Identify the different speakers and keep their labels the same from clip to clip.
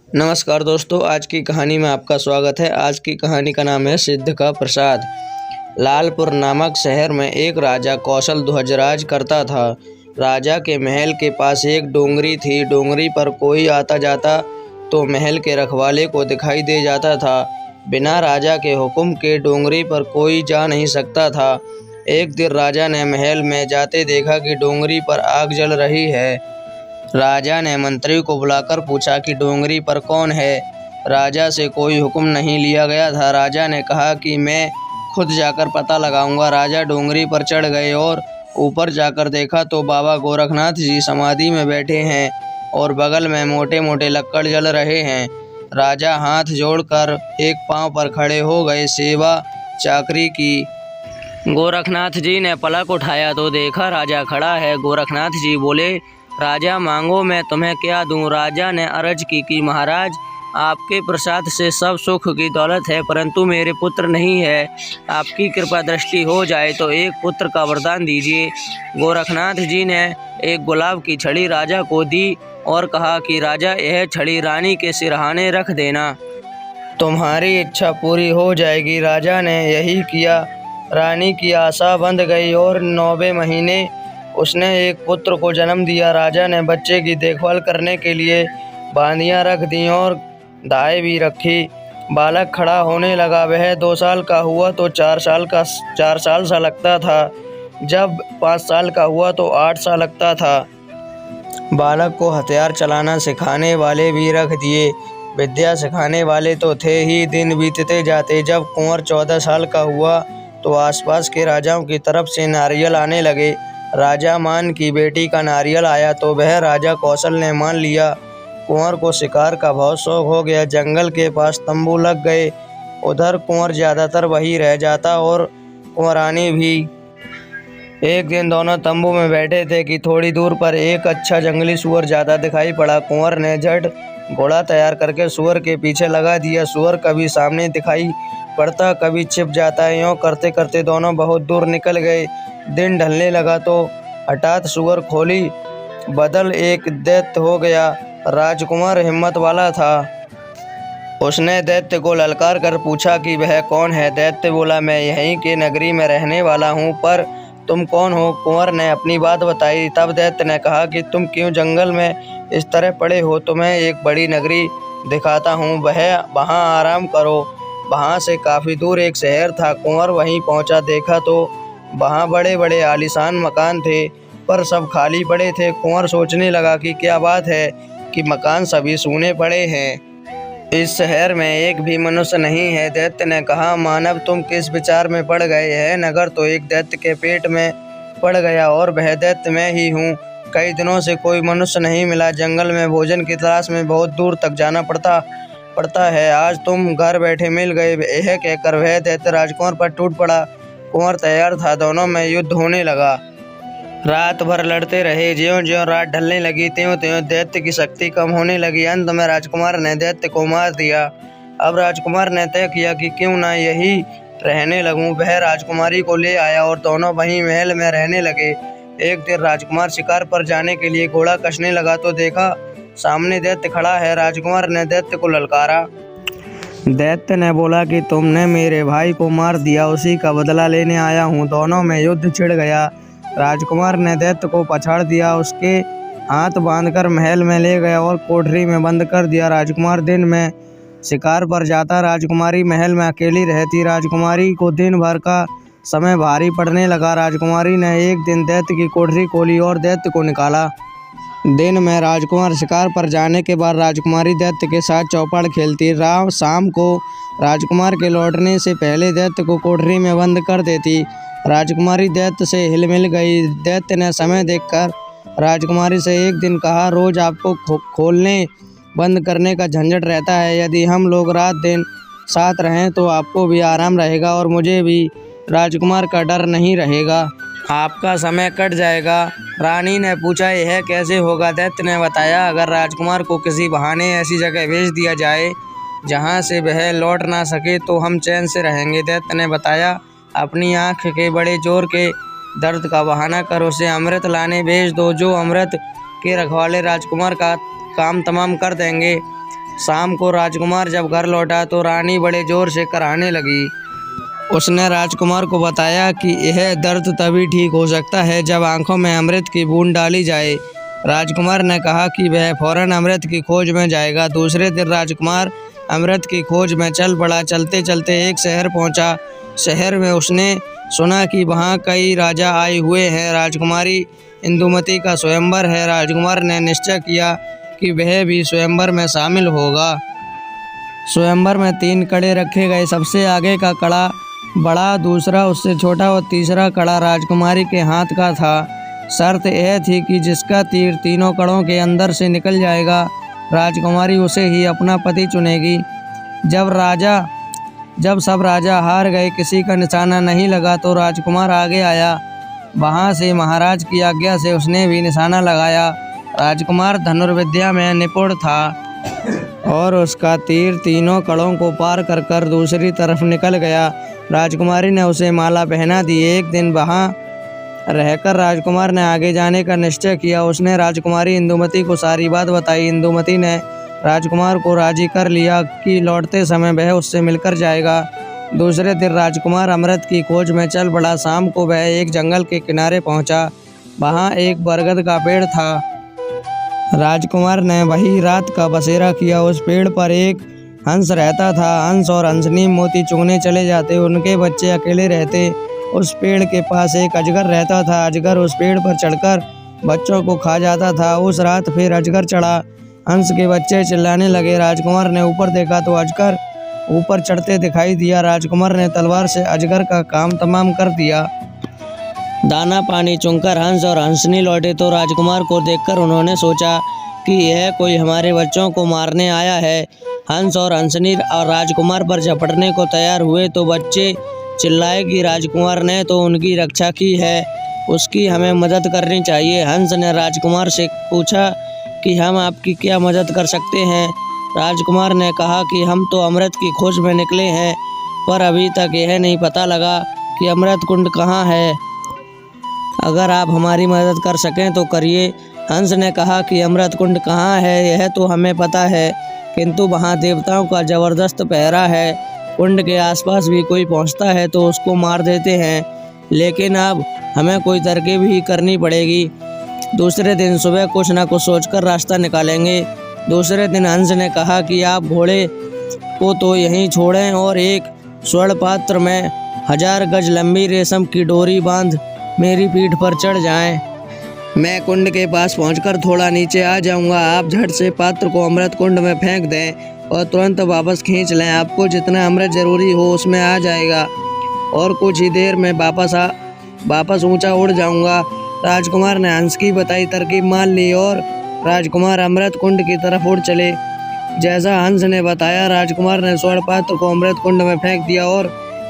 Speaker 1: नमस्कार दोस्तों, आज की कहानी में आपका स्वागत है। आज की कहानी का नाम है सिद्ध का प्रसाद। लालपुर नामक शहर में एक राजा कौशल ध्वजराज करता था। राजा के महल के पास एक डोंगरी थी। डोंगरी पर कोई आता जाता तो महल के रखवाले को दिखाई दे जाता था। बिना राजा के हुक्म के डोंगरी पर कोई जा नहीं सकता था। एक दिन राजा ने महल में जाते देखा कि डोंगरी पर आग जल रही है। राजा ने मंत्री को बुलाकर पूछा कि डोंगरी पर कौन है। राजा से कोई हुक्म नहीं लिया गया था। राजा ने कहा कि मैं खुद जाकर पता लगाऊंगा। राजा डोंगरी पर चढ़ गए और ऊपर जाकर देखा तो बाबा गोरखनाथ जी समाधि में बैठे हैं और बगल में मोटे मोटे लक्कड़ जल रहे हैं। राजा हाथ जोड़कर एक पांव पर खड़े हो गए, सेवा चाकरी की। गोरखनाथ जी ने पलक उठाया तो देखा राजा खड़ा है। गोरखनाथ जी बोले, राजा मांगो, मैं तुम्हें क्या दूं। राजा ने अर्ज की कि महाराज, आपके प्रसाद से सब सुख की दौलत है, परंतु मेरे पुत्र नहीं है। आपकी कृपा दृष्टि हो जाए तो एक पुत्र का वरदान दीजिए। गोरखनाथ जी ने एक गुलाब की छड़ी राजा को दी और कहा कि राजा, यह छड़ी रानी के सिरहाने रख देना, तुम्हारी इच्छा पूरी हो जाएगी। राजा ने यही किया। रानी की आशा बंध गई और 9वें महीने उसने एक पुत्र को जन्म दिया। राजा ने बच्चे की देखभाल करने के लिए बांदियाँ रख दी और दाएँ भी रखी। बालक खड़ा होने लगा। वह 2 साल का हुआ तो 4 साल सा लगता था। जब 5 साल का हुआ तो 8 सा लगता था। बालक को हथियार चलाना सिखाने वाले भी रख दिए। विद्या सिखाने वाले तो थे ही। दिन बीतते जाते। जब कुंवर 14 साल का हुआ तो आसपास के राजाओं की तरफ से नारियल आने लगे। राजा मान की बेटी का नारियल आया तो वह राजा कौशल ने मान लिया। कुंवर को शिकार का बहुत शौक हो गया। जंगल के पास तंबू लग गए। उधर कुंवर ज़्यादातर वही रह जाता और कुंवरानी भी। एक दिन दोनों तंबू में बैठे थे कि थोड़ी दूर पर एक अच्छा जंगली सूअर ज़्यादा दिखाई पड़ा। कुंवर ने झट घोड़ा तैयार करके सूअर के पीछे लगा दिया। सूअर कभी सामने दिखाई पड़ता, कभी छिप जाता। यूँ करते करते दोनों बहुत दूर निकल गए। दिन ढलने लगा तो हठात सूअर खोली बदल एक दैत्य हो गया। राजकुमार हिम्मत वाला था। उसने दैत्य को ललकार कर पूछा कि वह कौन है। दैत्य बोला, मैं यहीं के नगरी में रहने वाला हूँ, पर तुम कौन हो। कुंवर ने अपनी बात बताई। तब दैत्य ने कहा कि तुम क्यों जंगल में इस तरह पड़े हो। तुम्हें एक बड़ी नगरी दिखाता हूँ, वहाँ आराम करो। वहाँ से काफ़ी दूर एक शहर था। कुंवर वहीं पहुँचा। देखा तो वहाँ बड़े बड़े आलीशान मकान थे, पर सब खाली पड़े थे। कुंवर सोचने लगा कि क्या बात है कि मकान सभी सूने पड़े हैं। इस शहर में एक भी मनुष्य नहीं है। दैत्य ने कहा, मानव, तुम किस विचार में पड़ गए हैं। नगर तो एक दैत्य के पेट में पड़ गया और वह दैत्य मैं ही हूँ। कई दिनों से कोई मनुष्य नहीं मिला। जंगल में भोजन की तलाश में बहुत दूर तक जाना पड़ता है। आज तुम घर बैठे मिल गए। यह कहकर वह दैत्य राजकुमार पर टूट पड़ा। कुंवर तैयार था। दोनों में युद्ध होने लगा। रात भर लड़ते रहे। ज्यों-ज्यों रात ढलने लगी त्यों-त्यों दैत्य की शक्ति कम होने लगी। अंत में राजकुमार ने दैत्य को मार दिया। अब राजकुमार ने तय किया कि क्यों ना यही रहने लगूं। वह राजकुमारी को ले आया और दोनों वहीं महल में रहने लगे। एक दिन राजकुमार शिकार पर जाने के लिए घोड़ा कसने लगा तो देखा सामने दैत्य खड़ा है। राजकुमार ने दैत्य को ललकारा। दैत्य ने बोला कि तुमने मेरे भाई को मार दिया, उसी का बदला लेने आया हूँ। दोनों में युद्ध छिड़ गया। राजकुमार ने दैत्य को पछाड़ दिया, उसके हाथ बांधकर महल में ले गया और कोठरी में बंद कर दिया। राजकुमार दिन में शिकार पर जाता, राजकुमारी महल में अकेली रहती। राजकुमारी को दिन भर का समय भारी पड़ने लगा। राजकुमारी ने एक दिन दैत्य की कोठरी खोली और दैत्य को निकाला। दिन में राजकुमार शिकार पर जाने के बाद राजकुमारी दैत्य के साथ चौपड़ खेलती। शाम को राजकुमार के लौटने से पहले दैत्य को कोठरी में बंद कर देती। राजकुमारी दैत्य से हिलमिल गई। दैत्य ने समय देखकर राजकुमारी से एक दिन कहा, रोज आपको खोलने बंद करने का झंझट रहता है। यदि हम लोग रात दिन साथ रहें तो आपको भी आराम रहेगा और मुझे भी राजकुमार का डर नहीं रहेगा। आपका समय कट जाएगा। रानी ने पूछा, यह कैसे होगा। दैत्य ने बताया, अगर राजकुमार को किसी बहाने ऐसी जगह भेज दिया जाए जहाँ से वह लौट ना सके तो हम चैन से रहेंगे। दैत्य ने बताया, अपनी आँख के बड़े जोर के दर्द का बहाना कर उसे अमृत लाने भेज दो। जो अमृत के रखवाले राजकुमार का काम तमाम कर देंगे। शाम को राजकुमार जब घर लौटा तो रानी बड़े जोर से कराहने लगी। उसने राजकुमार को बताया कि यह दर्द तभी ठीक हो सकता है जब आंखों में अमृत की बूंद डाली जाए। राजकुमार ने कहा कि वह फौरन अमृत की खोज में जाएगा। दूसरे दिन राजकुमार अमृत की खोज में चल पड़ा। चलते चलते एक शहर पहुंचा। शहर में उसने सुना कि वहां कई राजा आए हुए हैं। राजकुमारी इंदुमती का स्वयंवर है। राजकुमार ने निश्चय किया कि वह भी स्वयंवर में शामिल होगा। स्वयंवर में 3 कड़े रखे गए। सबसे आगे का कड़ा बड़ा, दूसरा उससे छोटा और तीसरा कड़ा राजकुमारी के हाथ का था। शर्त यह थी कि जिसका तीर तीनों कड़ों के अंदर से निकल जाएगा, राजकुमारी उसे ही अपना पति चुनेगी। जब सब राजा हार गए, किसी का निशाना नहीं लगा, तो राजकुमार आगे आया। वहां से महाराज की आज्ञा से उसने भी निशाना लगाया। राजकुमार धनुर्विद्या में निपुण था और उसका तीर तीनों कड़ों को पार कर कर दूसरी तरफ निकल गया। राजकुमारी ने उसे माला पहना दी। एक दिन वहां रहकर राजकुमार ने आगे जाने का निश्चय किया। उसने राजकुमारी इंदुमती को सारी बात बताई। इंदुमती ने राजकुमार को राजी कर लिया कि लौटते समय वह उससे मिलकर जाएगा। दूसरे दिन राजकुमार अमृत की खोज में चल पड़ा। शाम को वह एक जंगल के किनारे पहुंचा। वहां एक बरगद का पेड़ था। राजकुमार ने वही रात का बसेरा किया। उस पेड़ पर एक हंस रहता था। हंस और हंसनी मोती चुगने चले जाते। उनके बच्चे अकेले रहते। उस पेड़ के पास एक अजगर रहता था। अजगर उस पेड़ पर चढ़कर बच्चों को खा जाता था। उस रात फिर अजगर चढ़ा। हंस के बच्चे चिल्लाने लगे। राजकुमार ने ऊपर देखा तो अजगर ऊपर चढ़ते दिखाई दिया। राजकुमार ने तलवार से अजगर का काम तमाम कर दिया। दाना पानी चुनकर हंस और हंसनी लौटे तो राजकुमार को देखकर उन्होंने सोचा कि यह कोई हमारे बच्चों को मारने आया है। हंस और हंसनी और राजकुमार पर झपटने को तैयार हुए तो बच्चे चिल्लाए कि राजकुमार ने तो उनकी रक्षा की है, उसकी हमें मदद करनी चाहिए। हंस ने राजकुमार से पूछा कि हम आपकी क्या मदद कर सकते हैं। राजकुमार ने कहा कि हम तो अमृत की खोज में निकले हैं, पर अभी तक यह नहीं पता लगा कि अमृत कुंड कहाँ है। अगर आप हमारी मदद कर सकें तो करिए। हंस ने कहा कि अमृत कुंड कहाँ है यह तो हमें पता है, किंतु वहाँ देवताओं का जबरदस्त पहरा है। कुंड के आसपास भी कोई पहुँचता है तो उसको मार देते हैं, लेकिन अब हमें कोई तरकीब ही करनी पड़ेगी। दूसरे दिन सुबह कुछ न कुछ सोचकर रास्ता निकालेंगे। दूसरे दिन हंस ने कहा कि आप घोड़े को तो यहीं छोड़ें और एक स्वर्ण पात्र में 1000 गज लंबी रेशम की डोरी बांध मेरी पीठ पर चढ़ जाएं। मैं कुंड के पास पहुंचकर थोड़ा नीचे आ जाऊंगा। आप झट से पात्र को अमृत कुंड में फेंक दें और तुरंत वापस खींच लें। आपको जितना अमृत जरूरी हो उसमें आ जाएगा और कुछ ही देर में वापस ऊंचा उड़ जाऊंगा। राजकुमार ने हंस की बताई तरकीब मान ली और राजकुमार अमृत कुंड की तरफ उड़ चले। जैसा हंस ने बताया, राजकुमार ने स्वर्ण पात्र को अमृत कुंड में फेंक दिया और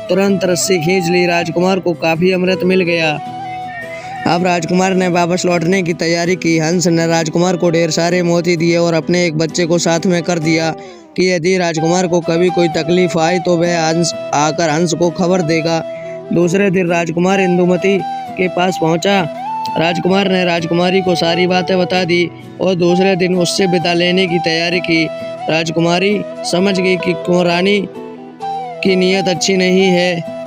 Speaker 1: तुरंत रस्सी खींच ली। राजकुमार को काफी अमृत मिल गया। अब राजकुमार ने वापस लौटने की तैयारी की। हंस ने राजकुमार को ढेर सारे मोती दिए और अपने एक बच्चे को साथ में कर दिया कि यदि राजकुमार को कभी कोई तकलीफ आए तो वह आकर हंस को खबर देगा। दूसरे दिन राजकुमार इंदुमती के पास पहुंचा। राजकुमार ने राजकुमारी को सारी बातें बता दी और दूसरे दिन उससे विदा लेने की तैयारी की। राजकुमारी समझ गई कि रानी की नीयत अच्छी नहीं है।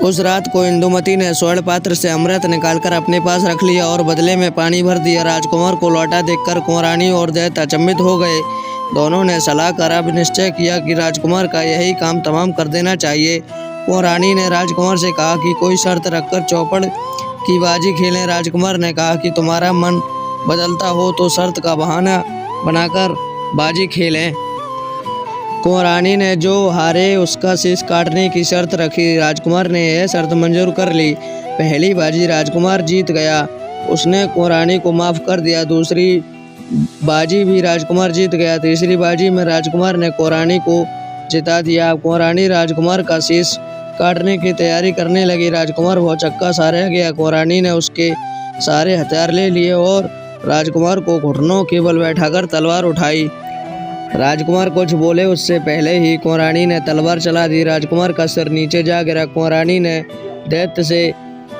Speaker 1: उस रात को इंदुमती ने स्वर्ण पात्र से अमृत निकालकर अपने पास रख लिया और बदले में पानी भर दिया। राजकुमार को लौटा देखकर कुंवरानी और दैत्य अचंभित हो गए। दोनों ने सलाह कर अब निश्चय किया कि राजकुमार का यही काम तमाम कर देना चाहिए। कुंवरानी ने राजकुमार से कहा कि कोई शर्त रखकर चौपड़ की बाजी खेलें। राजकुमार ने कहा कि तुम्हारा मन बदलता हो तो शर्त का बहाना बनाकर बाजी खेलें। कुंवरानी ने जो हारे उसका शीश काटने की शर्त रखी। राजकुमार ने यह शर्त मंजूर कर ली। पहली बाजी राजकुमार जीत गया, उसने कुंवरानी को माफ़ कर दिया। दूसरी बाजी भी राजकुमार जीत गया। तीसरी बाजी में राजकुमार ने कुंवरानी को जिता दिया। कुंवरानी राजकुमार का शीश काटने की तैयारी करने लगी। राजकुमार भौचक्का सा रह गया। कुंवरानी ने उसके सारे हथियार ले लिए और राजकुमार को घुटनों के बल बैठाकर तलवार उठाई। राजकुमार कुछ बोले उससे पहले ही कुंवरानी ने तलवार चला दी। राजकुमार का सिर नीचे जा गिरा। कुंवरानी ने दैत्य से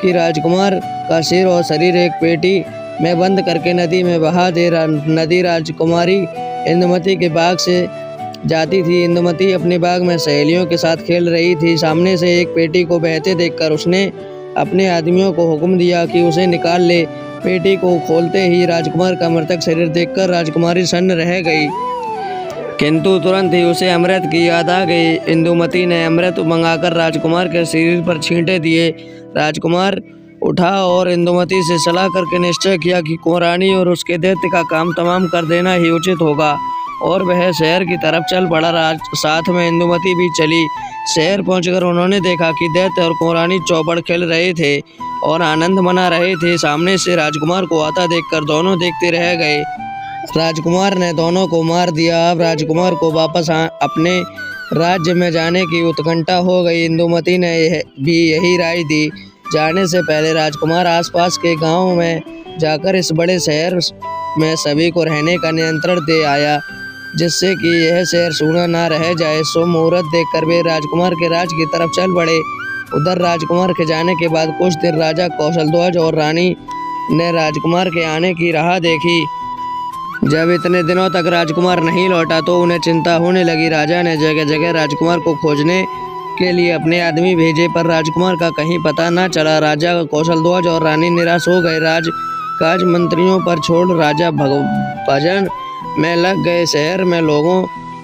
Speaker 1: कि राजकुमार का सिर और शरीर एक पेटी में बंद करके नदी में बहा दे। नदी राजकुमारी इंदुमती के बाग से जाती थी। इंदुमती अपने बाग में सहेलियों के साथ खेल रही थी। सामने से एक पेटी को बहते देखकर उसने अपने आदमियों को हुक्म दिया कि उसे निकाल ले। पेटी को खोलते ही राजकुमार का मृतक शरीर देखकर राजकुमारी सन्न रह गई, किंतु तुरंत ही उसे अमृत की याद आ गई। इंदुमती ने अमृत मंगाकर राजकुमार के शरीर पर छींटे दिए। राजकुमार उठा और इंदुमती से सलाह करके निश्चय किया कि कुंवरानी और उसके दैत्य का काम तमाम कर देना ही उचित होगा, और वह शहर की तरफ चल पड़ा। साथ में इंदुमती भी चली। शहर पहुंचकर उन्होंने देखा कि दैत्य और कुंवरानी चौपड़ खेल रहे थे और आनंद मना रहे थे। सामने से राजकुमार को आता देखकर दोनों देखते रह गए। राजकुमार ने दोनों को मार दिया। अब राजकुमार को वापस अपने राज्य में जाने की उत्कंठा हो गई। इंदुमती ने भी यही राय दी। जाने से पहले राजकुमार आसपास के गांव में जाकर इस बड़े शहर में सभी को रहने का नियंत्रण दे आया, जिससे कि यह शहर सूना ना रह जाए। सो मुहूर्त देखकर वे राजकुमार के राज की तरफ चल पड़े। उधर राजकुमार के जाने के बाद कुछ दिन राजा कौशलध्वज और रानी ने राजकुमार के आने की राह देखी। जब इतने दिनों तक राजकुमार नहीं लौटा तो उन्हें चिंता होने लगी। राजा ने जगह जगह राजकुमार को खोजने के लिए अपने आदमी भेजे, पर राजकुमार का कहीं पता न चला। राजा कौशलध्वज और रानी निराश हो गए। राजकाज मंत्रियों पर छोड़ राजा भजन में लग गए। शहर में लोगों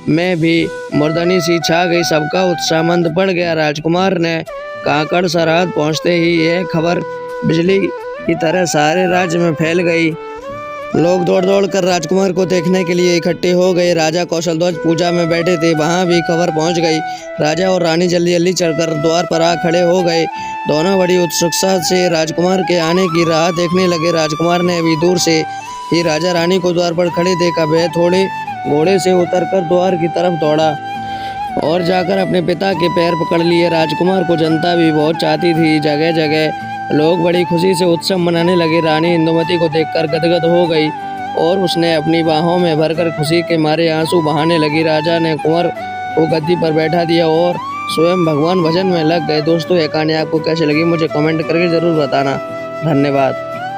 Speaker 1: में भी मुर्दनी सी छा गई। सबका उत्साह मंद पड़ गया। राजकुमार ने काकड़ सरहद पहुंचते ही यह खबर बिजली की तरह सारे राज्य में फैल गई। लोग दौड़ दौड़ कर राजकुमार को देखने के लिए इकट्ठे हो गए। राजा कौशलध्वज पूजा में बैठे थे, वहां भी खबर पहुंच गई। राजा और रानी जल्दी जल्दी चढ़कर द्वार पर आ खड़े हो गए। दोनों बड़ी उत्सुकता से राजकुमार के आने की राह देखने लगे। राजकुमार ने अभी दूर से ही राजा रानी को द्वार पर खड़े देखा। वह थोड़े घोड़े से उतरकर द्वार की तरफ दौड़ा और जाकर अपने पिता के पैर पकड़ लिए। राजकुमार को जनता भी बहुत चाहती थी। जगह जगह लोग बड़ी खुशी से उत्सव मनाने लगे। रानी इंदुमती को देखकर गदगद हो गई और उसने अपनी बाहों में भरकर खुशी के मारे आंसू बहाने लगी। राजा ने कुंवर को गद्दी पर बैठा दिया और स्वयं भगवान भजन में लग गए। दोस्तों, ये कहानी आपको कैसी लगी मुझे कमेंट करके ज़रूर बताना। धन्यवाद।